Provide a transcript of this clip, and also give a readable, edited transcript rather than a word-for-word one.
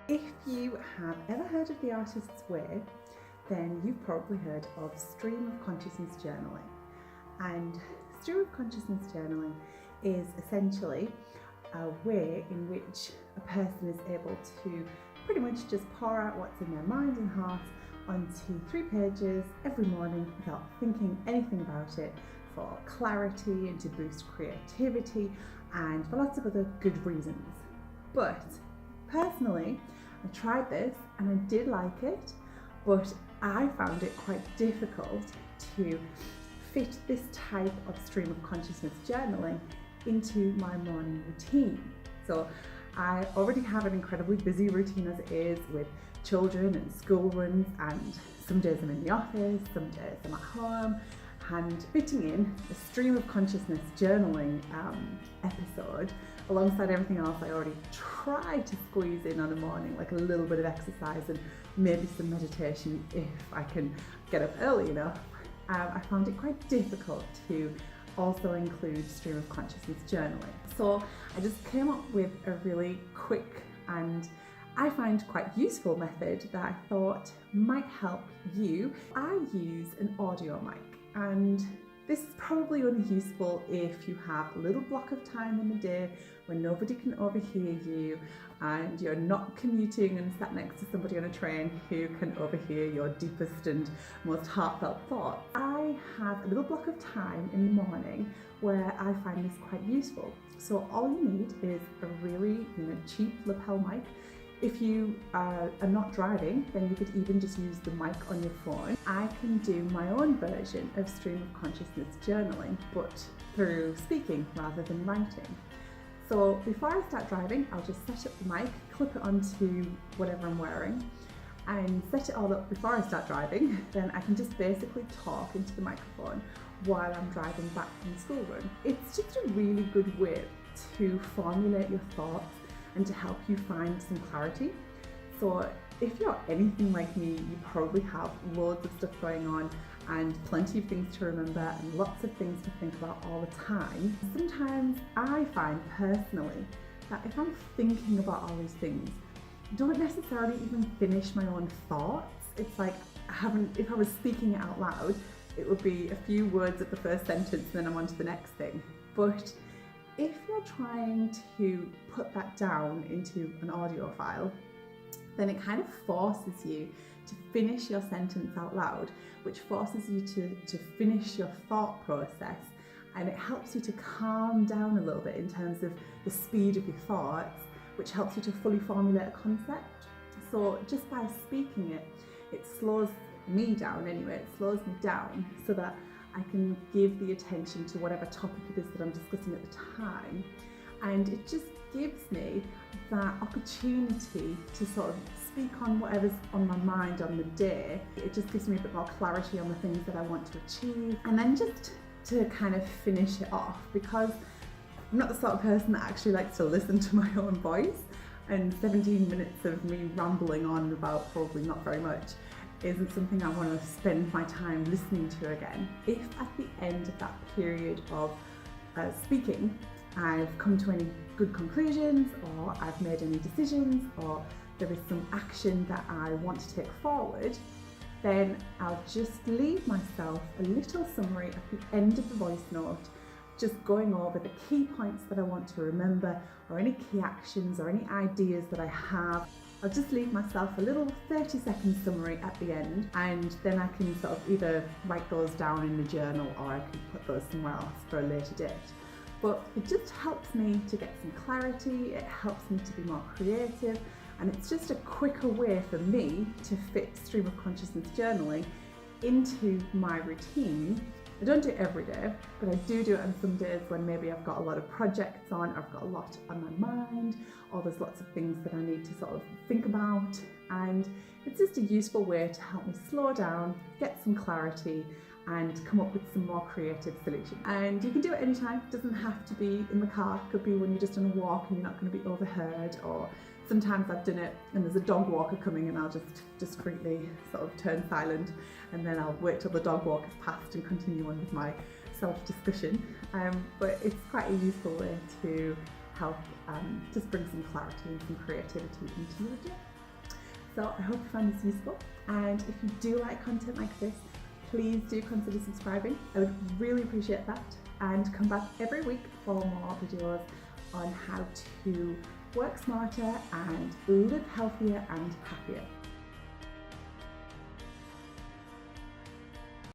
If you have ever heard of the Artist's Way, then you've probably heard of stream of consciousness journaling. And stream of consciousness journaling is essentially a way in which a person is able to pretty much just pour out what's in their mind and heart onto 3 pages every morning without thinking anything about it, for clarity and to boost creativity and for lots of other good reasons. But personally, I tried this and I did like it, but I found it quite difficult to fit this type of stream of consciousness journaling into my morning routine. So I already have an incredibly busy routine as it is, with children and school runs, and some days I'm in the office, some days I'm at home, and fitting in a stream of consciousness journaling episode alongside everything else I already try to squeeze in on a morning, like a little bit of exercise and maybe some meditation if I can get up early enough. I found it quite difficult to also include stream of consciousness journaling. So I just came up with a really quick and I find quite useful method that I thought might help you. I use an audio mic, and this is probably only useful if you have a little block of time in the day when nobody can overhear you and you're not commuting and sat next to somebody on a train who can overhear your deepest and most heartfelt thoughts. I have a little block of time in the morning where I find this quite useful. So all you need is a really cheap lapel mic. If you are not driving, then you could even just use the mic on your phone. I can do my own version of stream of consciousness journaling, but through speaking rather than writing. So before I start driving, I'll just set up the mic, clip it onto whatever I'm wearing, and set it all up before I start driving. Then I can just basically talk into the microphone while I'm driving back from the school run. It's just a really good way to formulate your thoughts and to help you find some clarity. So if you're anything like me, you probably have loads of stuff going on and plenty of things to remember and lots of things to think about all the time. Sometimes I find personally that if I'm thinking about all these things, I don't necessarily even finish my own thoughts. It's like if I was speaking it out loud, it would be a few words at the first sentence and then I'm on to the next thing. But if you're trying to put that down into an audio file, then it kind of forces you to finish your sentence out loud, which forces you to finish your thought process, and it helps you to calm down a little bit in terms of the speed of your thoughts, which helps you to fully formulate a concept. So just by speaking it, it slows me down anyway, it slows me down so that I can give the attention to whatever topic it is that I'm discussing at the time, and it just gives me that opportunity to sort of speak on whatever's on my mind on the day. It just gives me a bit more clarity on the things that I want to achieve, and then just to kind of finish it off, because I'm not the sort of person that actually likes to listen to my own voice, and 17 minutes of me rambling on about probably not very much isn't something I want to spend my time listening to again. If at the end of that period of speaking I've come to any good conclusions, or I've made any decisions, or there is some action that I want to take forward, then I'll just leave myself a little summary at the end of the voice note, just going over the key points that I want to remember, or any key actions or any ideas that I have. I'll just leave myself a little 30-second summary at the end, and then I can sort of either write those down in the journal or I can put those somewhere else for a later date. But it just helps me to get some clarity, it helps me to be more creative, and it's just a quicker way for me to fit stream of consciousness journaling into my routine. I don't do it every day, but I do it on some days when maybe I've got a lot of projects on, or I've got a lot on my mind, or there's lots of things that I need to sort of think about, and it's just a useful way to help me slow down, get some clarity, and come up with some more creative solutions. And you can do it anytime, it doesn't have to be in the car, it could be when you're just on a walk and you're not going to be overheard, or sometimes I've done it and there's a dog walker coming and I'll just discreetly sort of turn silent, and then I'll wait till the dog walker's passed and continue on with my self-discussion. But it's quite a useful way to help just bring some clarity and some creativity into your day. So I hope you found this useful, and if you do like content like this, please do consider subscribing. I would really appreciate that, and come back every week for more videos on how to work smarter and live healthier and happier.